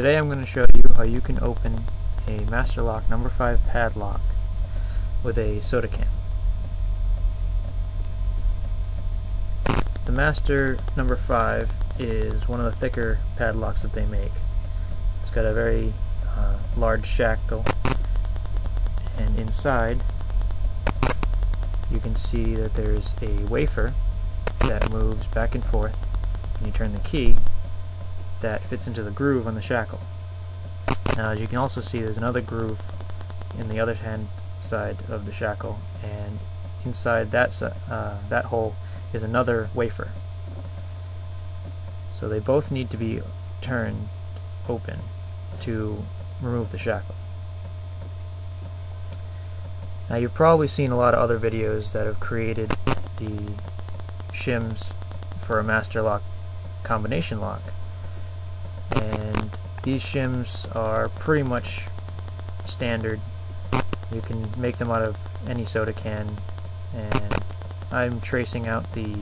Today I'm going to show you how you can open a Master Lock number 5 padlock with a soda can. The Master number 5 is one of the thicker padlocks that they make. It's got a very large shackle, and inside you can see that there's a wafer that moves back and forth when you turn the key that fits into the groove on the shackle. Now, as you can also see, there's another groove in the other hand side of the shackle, and inside that hole is another wafer. So they both need to be turned open to remove the shackle. Now, you've probably seen a lot of other videos that have created the shims for a Master Lock combination lock, and these shims are pretty much standard. You can make them out of any soda can, and I'm tracing out the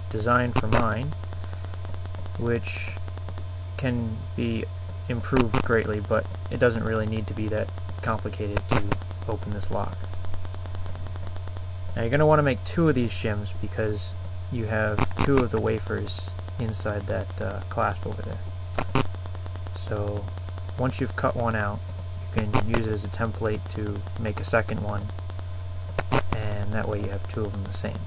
design for mine, which can be improved greatly, but it doesn't really need to be that complicated to open this lock. Now, you're going to want to make 2 of these shims because you have 2 of the wafers inside that clasp over there. So once you've cut one out, you can use it as a template to make a second one, and that way you have 2 of them the same.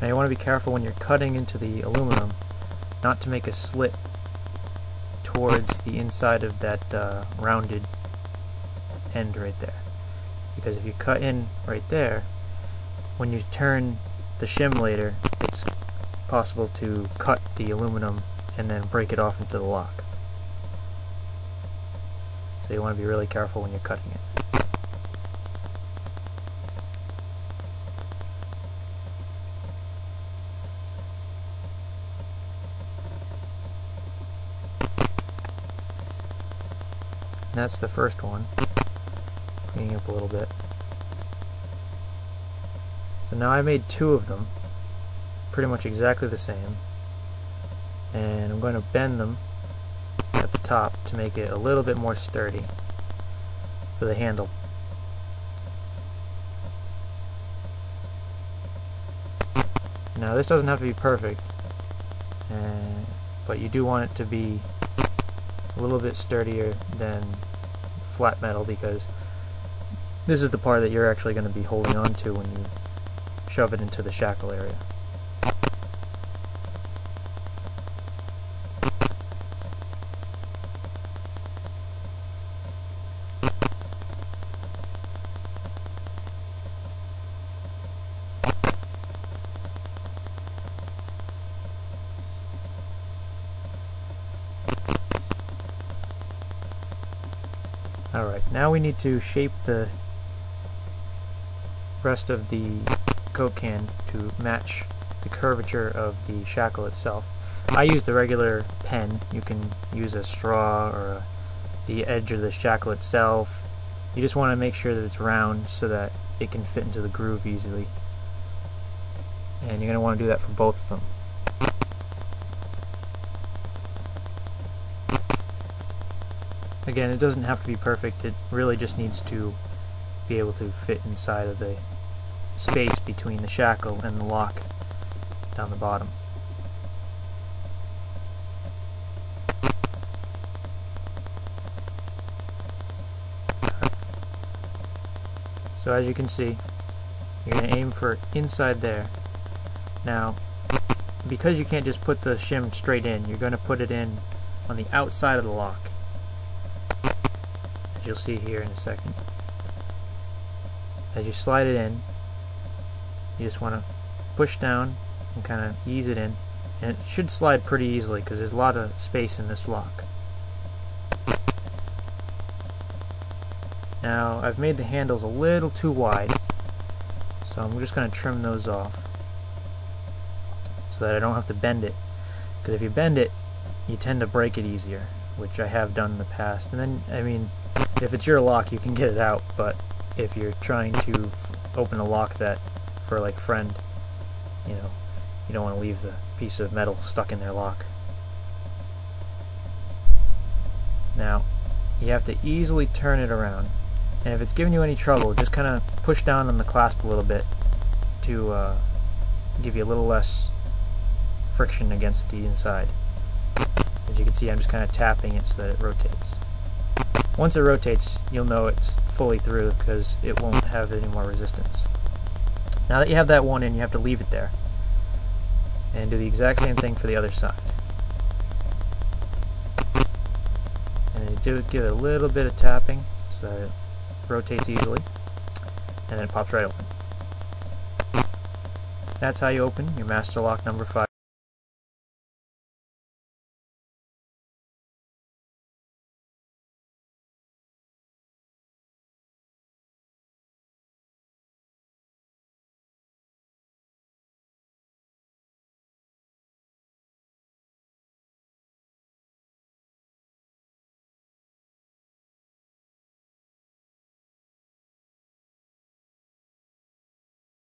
Now, you want to be careful when you're cutting into the aluminum not to make a slit towards the inside of that rounded end right there, because if you cut in right there, when you turn the shim later, it's possible to cut the aluminum and then break it off into the lock. So you want to be really careful when you're cutting it. And that's the first one. Cleaning up a little bit. So now I made 2 of them, pretty much exactly the same, and I'm going to bend them at the top to make it a little bit more sturdy for the handle. Now, this doesn't have to be perfect, but you do want it to be a little bit sturdier than flat metal, because this is the part that you're actually going to be holding on to when you shove it into the shackle area. Alright, now we need to shape the rest of the Coke can to match the curvature of the shackle itself. I used a regular pen. You can use a straw or the edge of the shackle itself. You just want to make sure that it's round so that it can fit into the groove easily. And you're going to want to do that for both of them. Again, it doesn't have to be perfect. It really just needs to be able to fit inside of the space between the shackle and the lock down the bottom. So as you can see, you're going to aim for inside there. Now, because you can't just put the shim straight in, you're going to put it in on the outside of the lock, as you'll see here in a second. As you slide it in, you just want to push down and kind of ease it in, and it should slide pretty easily because there's a lot of space in this lock. Now, I've made the handles a little too wide, so I'm just going to trim those off so that I don't have to bend it, because if you bend it, you tend to break it easier, which I have done in the past. And then, I mean, if it's your lock, you can get it out, but if you're trying to open a lock that for like friend, you know, You don't want to leave the piece of metal stuck in their lock. Now, you have to easily turn it around, and if it's giving you any trouble, just kind of push down on the clasp a little bit to give you a little less friction against the inside. As you can see, I'm just kind of tapping it so that it rotates. Once it rotates, you'll know it's fully through because it won't have any more resistance. Now that you have that one in, you have to leave it there and do the exact same thing for the other side. And you give it a little bit of tapping so that it rotates easily, and then it pops right open. That's how you open your Master Lock number 5.